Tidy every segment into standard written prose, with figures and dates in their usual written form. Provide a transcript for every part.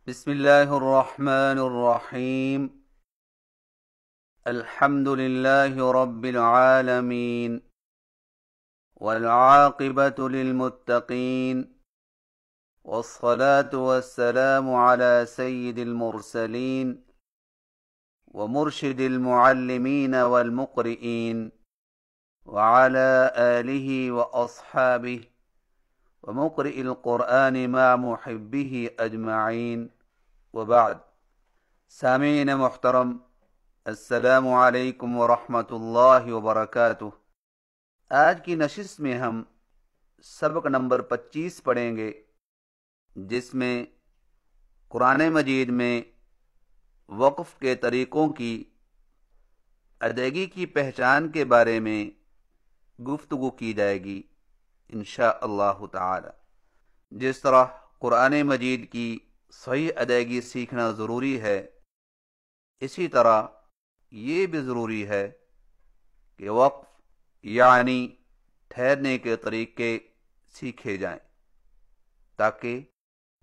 बिस्मिल्लाहिर्रहमानिर्रहीम। अल्हम्दुलिल्लाहि रब्बिल आलमीन वल आक़िबतु लिल मुत्तक़ीन वस्सलातु वस्सलामु अला सय्यिदिल मुरसलीन व मुर्शिदिल मुअल्लिमीन वल मुक़रिईन व अला आलिहि व अस्हाबिहि व मुक़रिइल क़ुरआन मा मुहिब्बिहि अजमईन व बाद। सामीन मुहतरम, अस्सलामु अलैकुम व रहमतुल्लाहि व बरकातुहू। आज की नशिस्त में हम सबक नंबर 25 पढ़ेंगे, जिसमें कुरान मजीद में वक़्फ़ के तरीक़ों की अदायगी की पहचान के बारे में गुफ्तगू की जाएगी इंशा अल्लाह ताला। जिस तरह कुरान मजीद की सही अदायगी सीखना ज़रूरी है, इसी तरह ये भी ज़रूरी है कि वक़्फ़ यानी ठहरने के तरीक़े सीखे जाएं, ताकि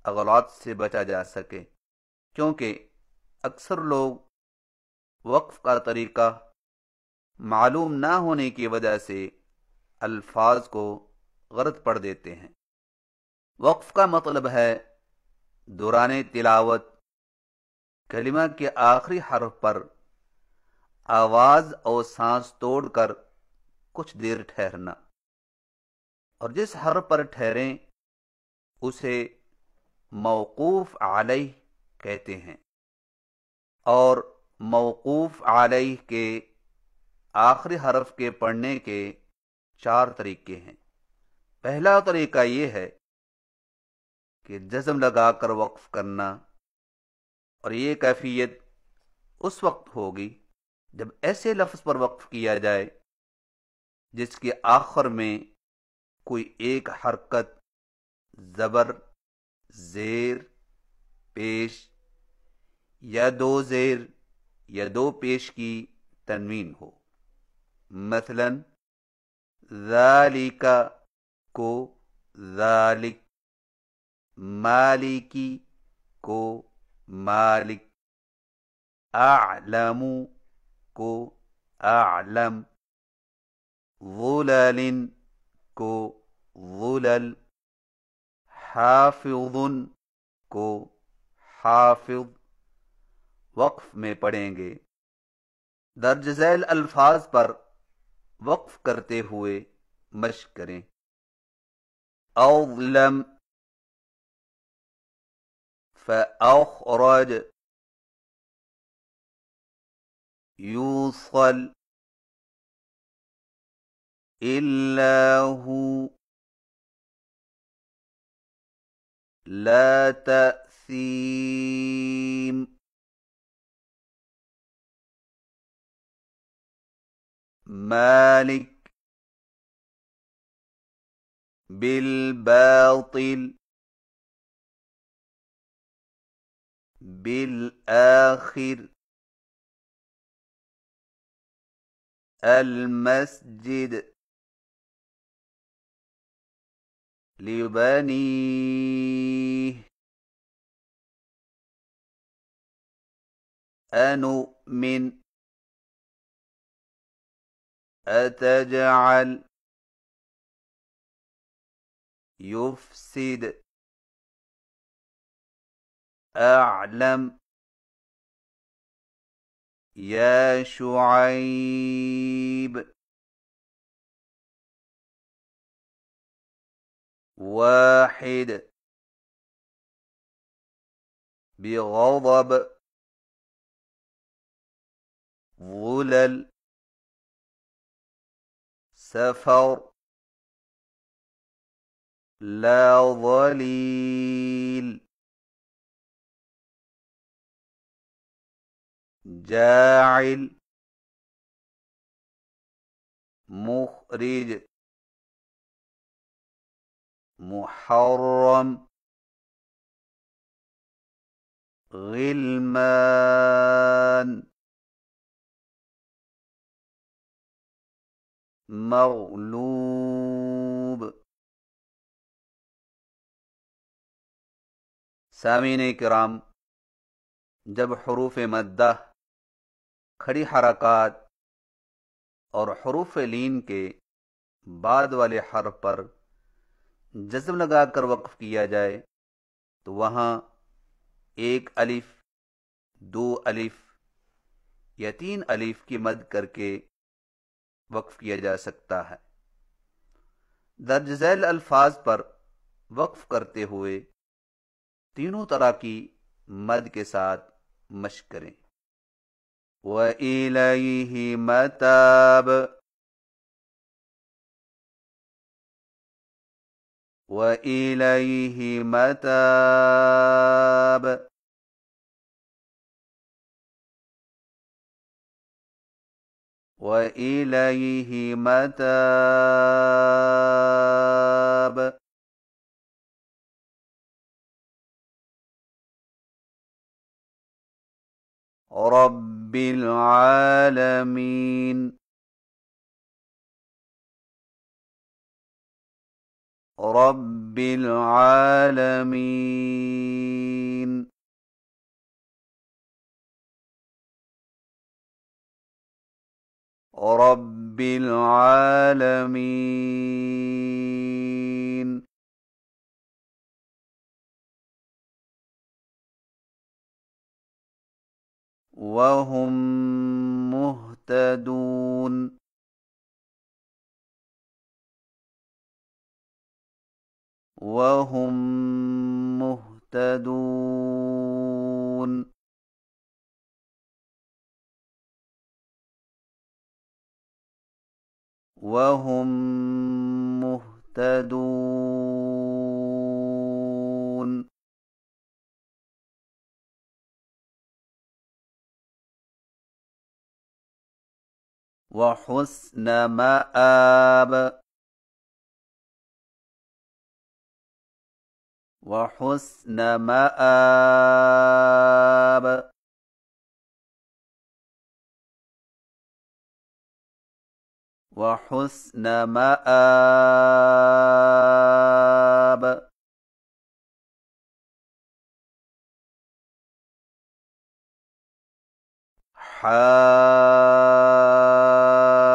अग़लात से बचा जा सके। क्योंकि अक्सर लोग वक़्फ़ का तरीक़ा मालूम ना होने की वजह से अल्फाज को गलत पढ़ देते हैं। वक़्फ़ का मतलब है दौरान तिलावत कलिमा के आखिरी हर्फ पर आवाज़ और सांस तोड़कर कुछ देर ठहरना, और जिस हर्फ पर ठहरें उसे मौक़ूफ़ अलैह कहते हैं। और मौक़ूफ़ अलैह के आखिरी हर्फ के पढ़ने के 4 तरीक़े हैं। पहला तरीक़ा ये है कि जज़म लगाकर वक़्फ़ करना, और ये कैफियत उस वक्त होगी जब ऐसे लफ्ज़ पर वक़्फ़ किया जाए जिसके आखिर में कोई एक हरकत, ज़बर, ज़ेर, पेश या 2 ज़ेर या 2 पेश की तनवीन हो। मसलन ज़ालिका को ज़ालिक, मालिकी को मालिक, अअलमु को अअलम, ज़ुललिन को ज़ुलल, हाफ़िज़ुन को हाफ़िज़ वक़्फ़ में पढ़ेंगे। दर्ज झैल अल्फाज पर वक़्फ़ करते हुए मश्क करें। अज़लम, फ़अख़रज, यूसल, इल्लाहु, ला तअसीम, मालिक, बिलबातिल, बिलआखिर, अलमस्जिद, लिबनीह, अनुमिन, अतजअल, युफ्सिद, अअलम, या शुआइब, वाहिद, बिग़ज़ब, ज़ुलल, सफ़र, ला ज़लील, जाइल, मुख़रिज, मुहर्रम, ग़िल्मान, मग़लूब। सामीन किराम, जब हरूफ मद्दा, खड़ी हरकात और हरूफ लीन के बाद वाले हर्फ पर जज़्म लगाकर वक्फ किया जाए तो वहाँ एक अलिफ, दो अलिफ या तीन अलिफ की मद करके वक्फ किया जा सकता है। दर्ज झैल अल्फाज पर वक्फ करते हुए तीनों तरह की मद के साथ मश्क करें। व इलैहि मताब, व इलैहि मताब, व इलैहि मताब। रब्बिल आलमीन, रब्बिल आलमीन, रब्बिल आलमीन। वहुम मुहतदून, वहुम मुहतदून, वहुम मुहतदून। वहुस्न मआब, वहुस्न मआब, वहुस्न मआब।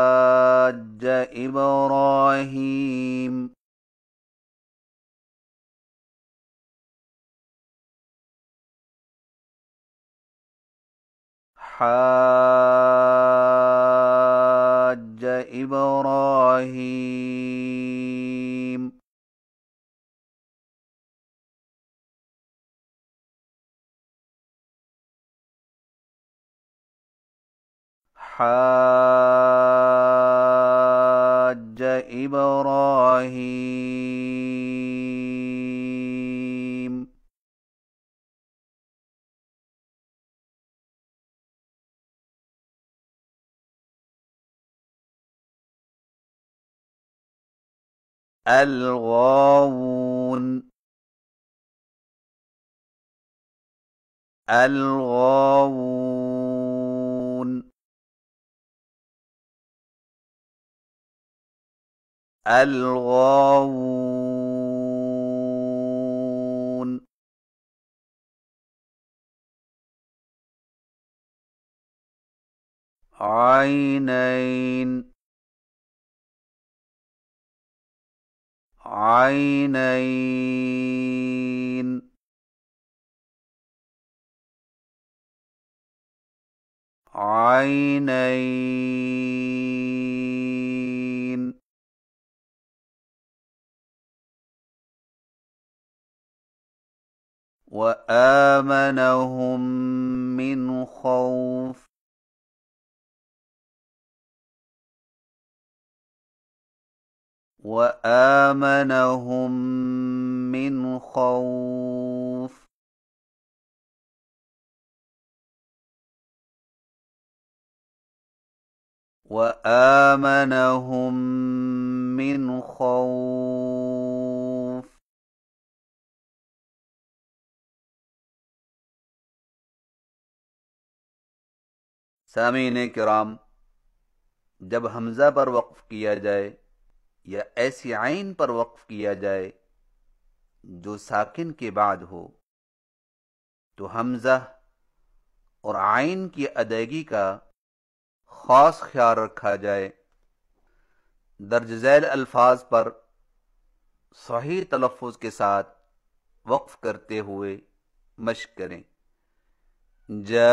हाज्ज इब्राहीम, हाज्ज इब्राहीम, हाज्ज इब्राहीम। الغاوون، الغاوون، الغاوون. عينين، عينين، عينين. وآمنهم من خوف، وآمنهم من خوف، وآمنهم من خوف. सामीन किराम, जब हमजा पर वक्फ किया जाए या ऐसी आइन पर वक्फ किया जाए जो साकिन के बाद हो तो हमजा और आइन की अदायगी का खास ख्याल रखा जाए। दर्ज झैल अल्फाज पर सही तलफ़्फ़ुज़ के साथ वक्फ करते हुए मश्क करें। जा,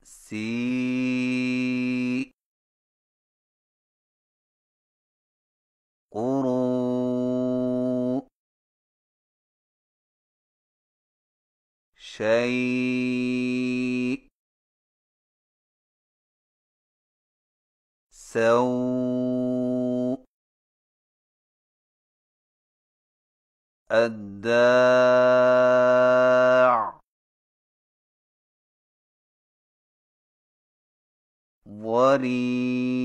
सी, कुरू, शै, सौ, अद्दाअ, वरीअ,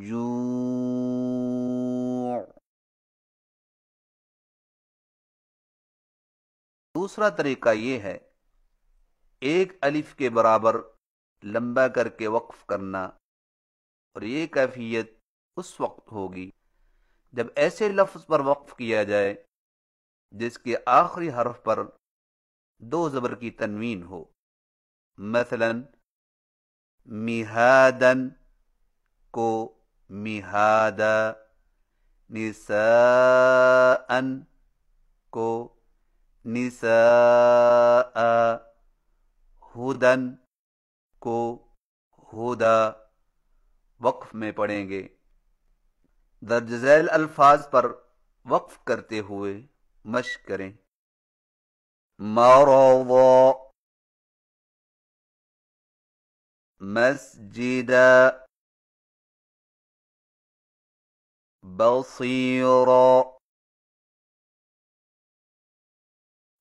जूअ। दूसरा तरीका ये है, एक अलिफ के बराबर लंबा करके वक्फ करना, और ये कैफियत उस वक्त होगी जब ऐसे लफ्ज पर वक्फ किया जाए जिसके आखिरी हर्फ पर दो ज़बर की तनवीन हो। मसलन मिहादन को मिहादा, निसाअन को निसाअ, हुदन को हुदा वक्फ में पढ़ेंगे। दर्ज झैल अल्फाज पर वक्फ करते हुए मश्क करें। मरज़, मस्जिदा, बसीरा,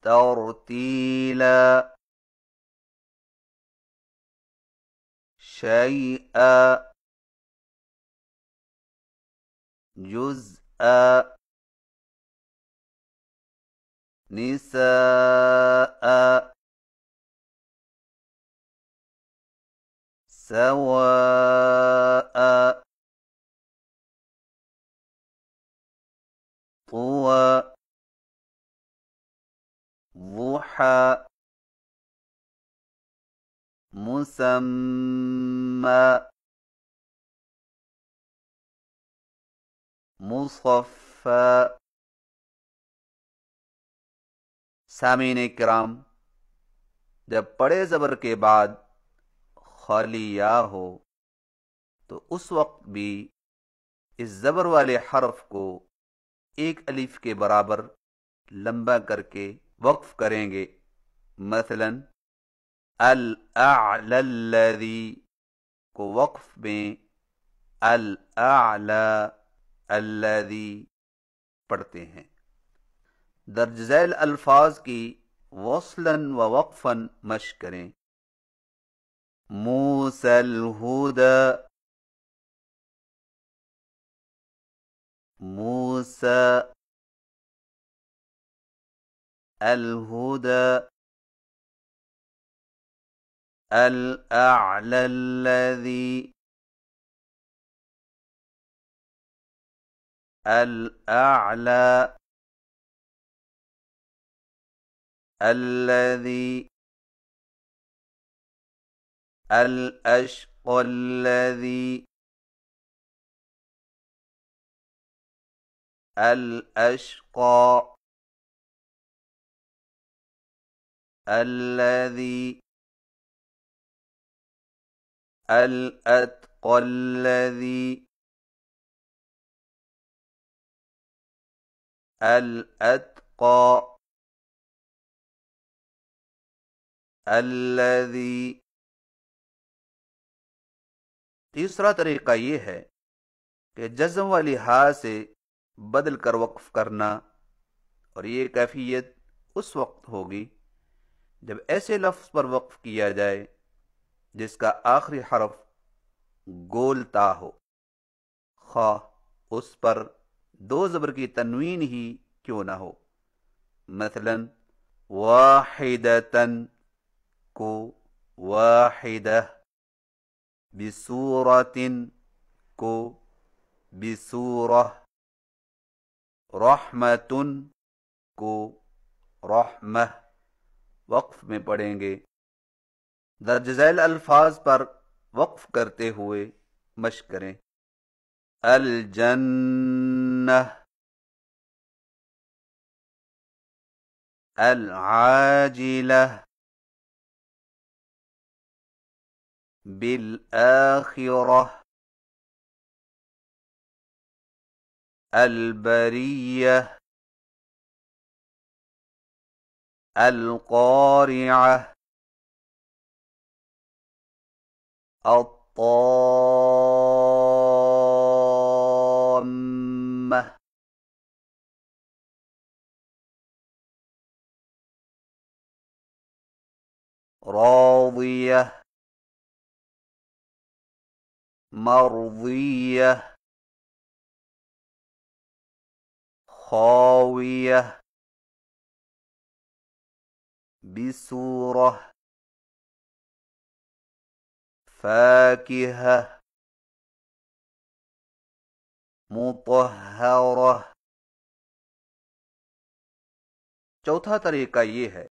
तरतीला, शैआ, जुज़अ, निसाअ, सवाअ, तुवा, ज़ुहा, मुसम्मा, मुसफ़्फ़ा। सामीन किराम, जब बड़े ज़बर के बाद खाली या हो तो उस वक्त भी इस ज़बर वाले हर्फ को एक अलिफ के बराबर लंबा करके वक्फ करेंगे। मसलन अल अ'लल्लज़ी को वक्फ में अल अ'ला अल्लज़ी पढ़ते हैं। दर्ज झैल अल्फाज की वस्लन व वक्फन मश्क करें। मूसल हुदा, मूसा, अल हुदा, अल अ'लल्लज़ी, अल अ'ला अल्लज़ी, अल अश्क़ल्लज़ी, अल अश्क़ा, अल्लज़ी, अल अत्क़ल्लज़ी, अल अत्क़ा, अल्लज़ी। तीसरा तरीका ये है कि जज़्म वाली हा से बदल कर वक्फ करना, और ये कैफियत उस वक्त होगी जब ऐसे लफ्ज़ पर वक्फ किया जाए जिसका आखिरी हर्फ गोल ता हो, खा उस पर दो ज़बर की तनवीन ही क्यों ना हो। मसलन वाहिदतन को वाहिदा, बिसूरतिन को बिसूरह, रहमतुन को रहमह वक्फ में पढ़ेंगे। दर्ज झैल अल्फाज पर वक्फ करते हुए मश्क करें। अल जन्नह, अल आजिलह, बिल आखिरह, अल बरियह, अल क़ारिअह, अत्ताम्मह, रादियह, मर्दियह, खावियह, बिसूरह, फाकिहह, मुतहहरह। चौथा तरीका ये है